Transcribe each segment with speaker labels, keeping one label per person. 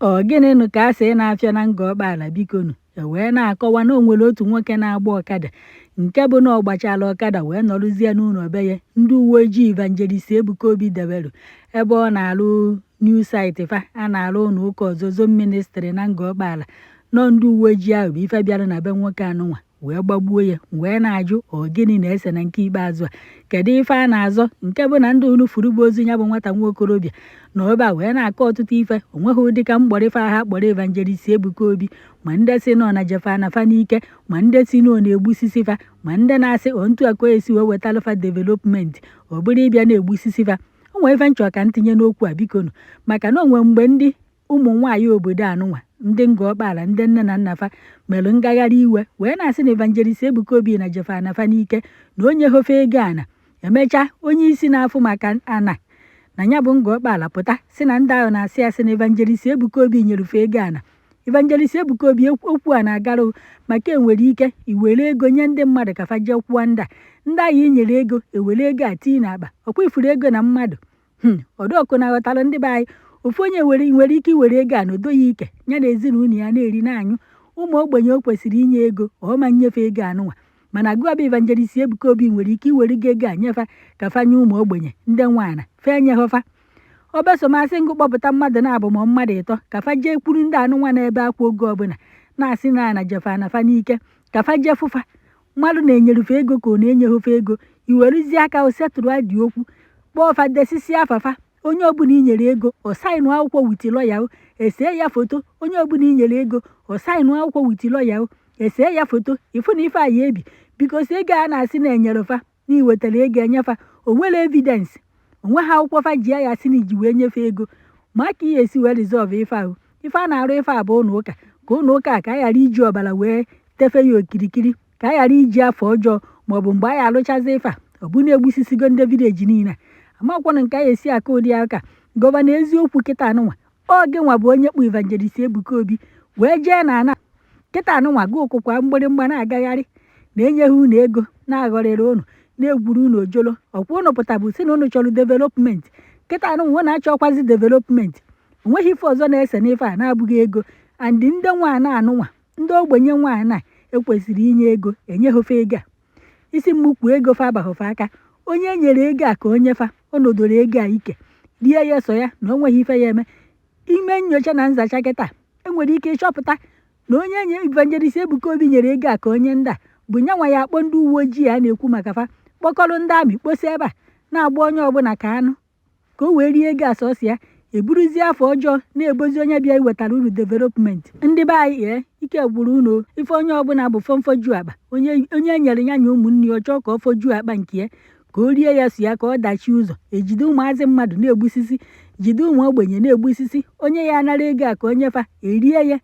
Speaker 1: gịnị nụ ka a sị na-afịa na Ngor Okpala bikonu wee na-akọwa na o nwere otu nwoke na-agba ọkada nke bụ na ọ gbachala ọkada wee nọrụzie n'ụlọ be ya ndị uwe ojii Evangelist Ebuka Obi debere ebe ọ na-alụ new site fa a na-alụ ụlọ ụka ọzọzọ ministri na Ngor Okpala nọ ndị uwe ojii ahụ bụ ife bịara na be nwoke anụnwa wee gbagbuo ya wee na-ajụ gịnị na-ese na nke ikpeazụ a kedu ife a na-azọ nke bụ na ndị unu furu bụ ozu ya bụ nwata nwa okorobịa na ọba wee na-akọ ọtụtụ ife onweghị ụdị ka mgbọrịfa ha kpọrọ Evangelist Ebuka Obi ma ndị si nọ na jefa na fa n'ike ma ndị si nọ na-egbusisi fa ma ndị na-asị ontu aka esi wee wetalụ fa development ọ bụrụ ịbịa na-egbusisi fa o nwee ife nchọ ka ntinye n'okwu a bikonu maka na onwe mgbe ndị ụmụ nwaanyị obodo anụnwa ndị Ngor Okpala ndị nne na nna fa mere ngagharị iwe wee na-asị na Evangelist Ebuka Obi na jefa na fa n'ike na onye hofe ego ana emechaa onye isi na-afụ maka ana na ya bụ Ngor Okpala pụta si na ndị ahụ na-asị asị na Evangelist Ebuka Obi nyerufe ego ana Evangelist Ebuka Obi okwu a na-agara maka enwere ike iwere ego nye ndị mmadụ ka fa jee kwụọ ndị ahụ inyere ego ewere ego a tii n'akpa ọkwa ifuru ego na mmadụ ọdọọkụ na-aghọtalụ ndị be anyị ofu onye nwere ike iwere ego a na odoghị ike ya na ezinụlọ ya na-eri na-anyụ ụmụ ogbenye o kwesịrị inye ego ọma nnyefe ego anụnwa mana gụọbụ Evangelist Ebuka Obi nwere ike iwere ego a nyefa ka fa nye ụmụ ogbenye ndị nwaana fe nye hofa obesomasị ngụ kpọpụta mmadụ na-abụ ma mmadụ ịtọ ka fa jee kwuru ndị anụnwa na-ebe akwa oge ọbụla na-asị na jefa na fa n'ike ka fa jee fụfa mmadụ na-enyerufe ego ka ọ na-enyehofe ego iweruzie aka osetụrụ adị okwu kpọọ fa desisi afafa onye ọbụla inyere ego ọ saịnụ akwụkwọ witi lọya esee ya foto onye ọbụla inyere ego ọ saịnụ akwụkwọ witi lọya esee ya foto ịfụ na ife anyị ebi bikosi ego a na-asị na-enyere fa na iwetara ego enyefa o nwere evidensị onwe ha akwụkwọ fa ji ya asị na iji wee nyefe ego ma ka ihe esi wee rizọlvụ ife ahụ ife a na-arụ ife a bụ ụlọ ụka ka ụlọ ụka a ka a ghara iji ọbara wee tefe ya okirikiri ka a ghara iji afọ ọjọọ maọbụ mgbe anyị alụchazi ife a ọ bụ na-egbusisigo ndị vileji niile amakwana nke anyị esi aka ụdị aka gọvanọ eziokwu kịta anụnwa oge nwa bụ onye kpụ Evangelist Ebuka Obi wee jee na ana kịta anụnwa gị ụkwụkwa mgbịrịmgba na-agagharị na-enyeghị unu ego na-aghọrịrị unu na-egwuru unu ojolo ọkwa unu pụtabụ si na unu chọrọ development kịta anụnwa na-achọkwazi development onweghị ife ọzọ na-ese n'ife a na-abụghị ego andị ndị nwaanyị anụnwa ndị ogbenye nwaanyị a ekwesịrị inye ego enyehofe ego a isi mmukwu ego fa abaghọfe aka onye nyere ego a ka onye fa ọ nọdoro ego a ike rie ya so ya na o nweghị ife ya eme ime nyocha na nzacha kịta enwere ike ịchọpụta na onye nye Evangelist Ebuka Obi nyere ego a ka onye ndị a bụ nyanwa ya akpọ ndị uwe ojii a na-ekwu maka fa kpọkọrọ ndị amị kposa ebe a na-agba onye ọbụla ka anụ ka o wee rie ego asọsị ya eburuzie afọ ọjọọ na-ebozi onye bịa iwetara uru development ndị be anyị ike gwuru unu ife onye ọbụla bụ fọmfoju akpa onye nyere ya nya ụmụnne ya ọchọ ka ọ foju akpa nke ya ka o rie ya so ya ka ọ dachi ụzọ ejide ụmụazị mmadụ na-egbusisi jide ụmụ ogbenye na-egbusisi onye ya anara ego a ka onye fa erie ya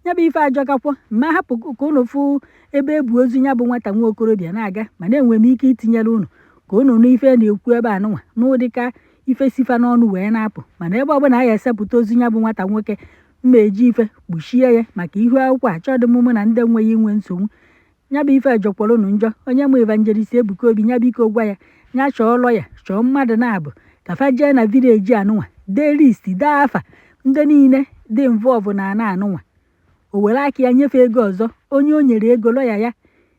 Speaker 1: nya bụ ife ajọkakwọ ma hapụ ka unu fụ ebe ebu ozu ya bụ nwata nwa okorobịa na-aga mana enwere m ike itinyere unu ka unu nụ ife na-ekwu ebe anụnwa n'ụdị ka ife sifa n'ọnụ wee na-apụ mana ebe ọbụla a ga-esepụta ozu ya bụ nwata nwoke mma eji ife kpuchie ya maka ihu akwụkwọ achọdị m na ndị enweghị inwe nsogbu nya bụ ife ejọkwara unu njọ onye mụ Evangelist Ebuka Obi nya biko gwa ya nya chọọ lọya chọọ mmadụ na-abụ ka fa jee na vileji anụnwa dee list dee afa ndị niile dị involve na ana anụnwa o were aka ya nyefee ego ọzọ onye o nyere ego lọya ya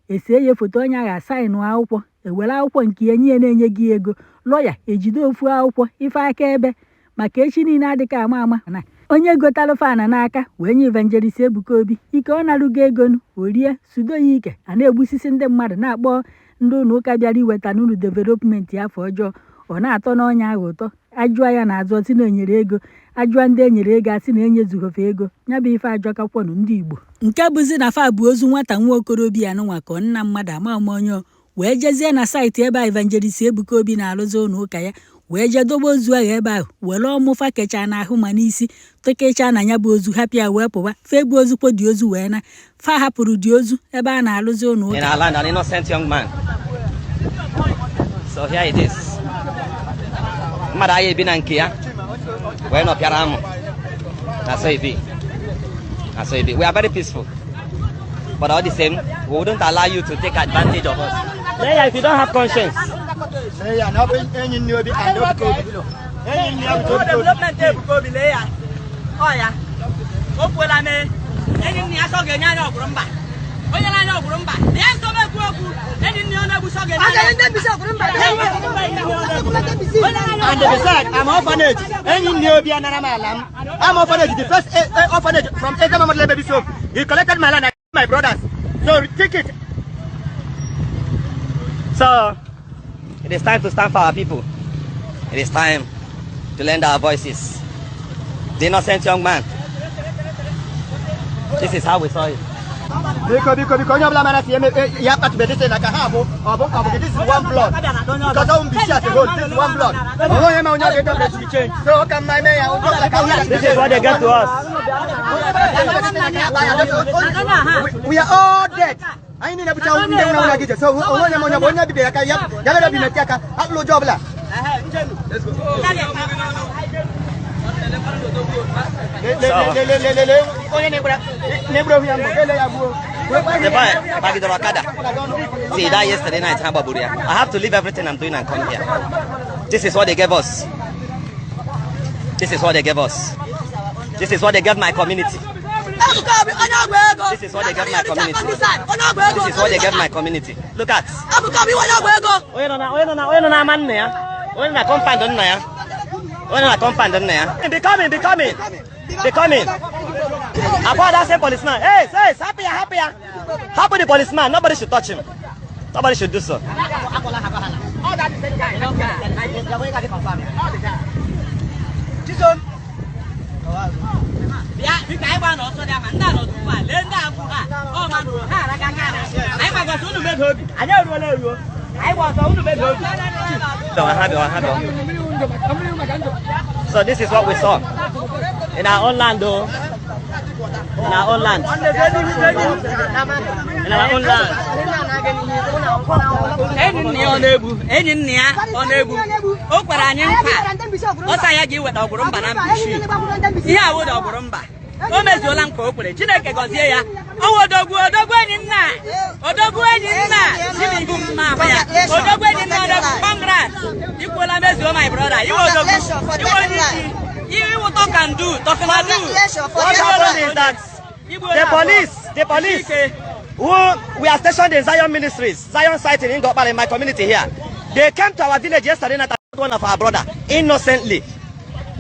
Speaker 1: esee ya foto onye agha saịnụ akwụkwọ ewere akwụkwọ nke ya nye na-enye gị ego lọya ejide ofu akwụkwọ ife aka ebe maka echi niile adịka ama na onye gotalụ fana n'aka wee nye Evangelist Ebuka Obi ike ọ narụgo ego o rie sudo ya ike a na-egbusisi ndị mmadụ na-akpọ ndị ụlọ ụka bịara iweta n'ụlọ development afọ ọjọọ ọ na-atọ n'ọnya ahụ ụtọ ajụa ya na azụ si na enyere ego ajụa ndị enyere ego asị na enyezughofe ego ya bụ ife ajọkakwọnụ ndị Igbo nke bụzi na fa bụ ozu nwata nwa okorobịa anụnwa ka nna mmadụ ama onye wee jezie na saịtị ebe a Evangelist Ebuka Obi na-arụzi ụlọ ụka ya wee jee dobe ozu ahụ ebe ahụ were ọmụfa kechaa n'ahụ ma n'isi tokechaa na ya bụ ozu hapịa wee pụwa fegbu ozukwo dị ozu wee na fa hapụrụ dị ozu ebe a na-arụzi ụlọ ụka.
Speaker 2: In our land, an innocent young man. So here it is. Mmadụ anyị ebi na nke ya wee nọpịara amụ. That's how it be. That's how it be. We are very peaceful. But all the same, we wouldn't allow you to take advantage of us. Leia, if you don't have conscience.
Speaker 3: Leia, no, any new and no development. Oh, yeah.
Speaker 4: Okpala me. Enyi ni aso ge nya oguru mba. Onye na anya oguru mba. Ye nso be ku okwu. Enyi ni ona buso ge nya. Aga ndi bisi oguru mba.
Speaker 3: And besides, I'm orphanage. Any new be an amalam. I'm orphanage. The first orphanage from Egamama Baby Soap. He collected my land, my brothers. So take it.
Speaker 2: So, it is time to stand for our people. It is time to lend our voices. The innocent young man. This is how we saw it.
Speaker 3: Because this is one blood. Because I won't be shot to hold this one blood. So come my mayor.
Speaker 2: This is what they get to us.
Speaker 3: We are all dead. I need to tell you. So
Speaker 2: See that yesterday night, I have to leave everything I'm doing and come here. This is what they gave us. This is what they gave us. This is what they gave my community. This is what they gave my community. This is what they gave my community. Look at. Be coming. About that same policeman. Hey, happy the policeman. Nobody should touch him. Nobody should do so. So this is what we saw in our own land, though. In our own land. In our own land.
Speaker 4: You will talk and do. Talk and do.
Speaker 2: What happened is that the police who we are stationed in Zion Ministries, Zion site in Ngor Okpala, in my community here, they came to our village yesterday night and one of our brother innocently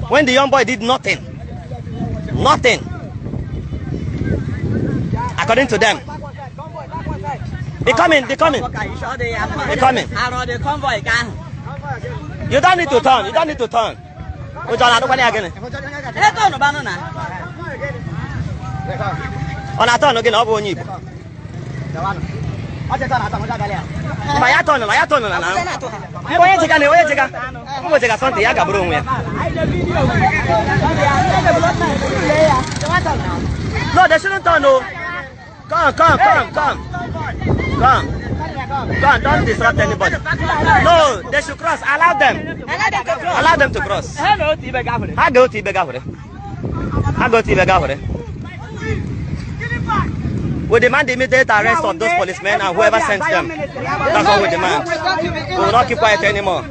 Speaker 2: when the young boy did nothing. Nothing. According to them. They coming. You don't need to turn. Oh, John, I don't want to again. On a turn again, I'll go on you. My turn. No, they shouldn't turn. No. Come. Don't disrupt anybody. No, they should cross. Allow them to cross. I go to Ibega. We demand the immediate arrest of those policemen and whoever sends them. That's what we demand. We will not keep quiet anymore.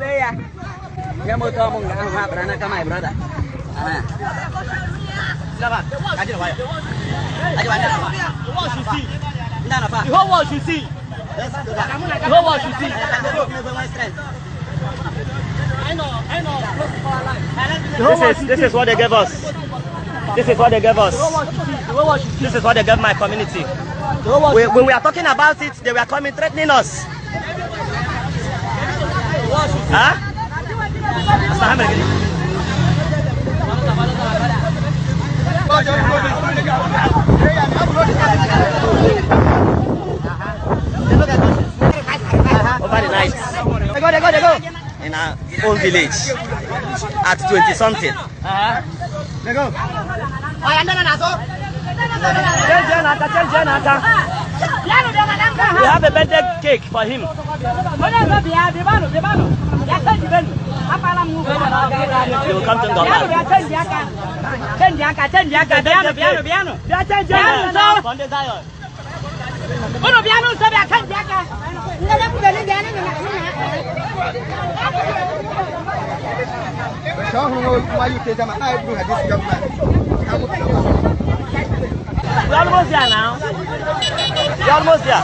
Speaker 2: This is what they gave us. This is what they gave my community. When we are talking about it, they were coming threatening us. Huh? Over the night. They go. In our own village at 20-something.
Speaker 3: They go.
Speaker 2: We have a birthday cake for him. He will come to Ngor
Speaker 3: Why you take them? I do have this government.
Speaker 4: We're almost there now. We're almost there.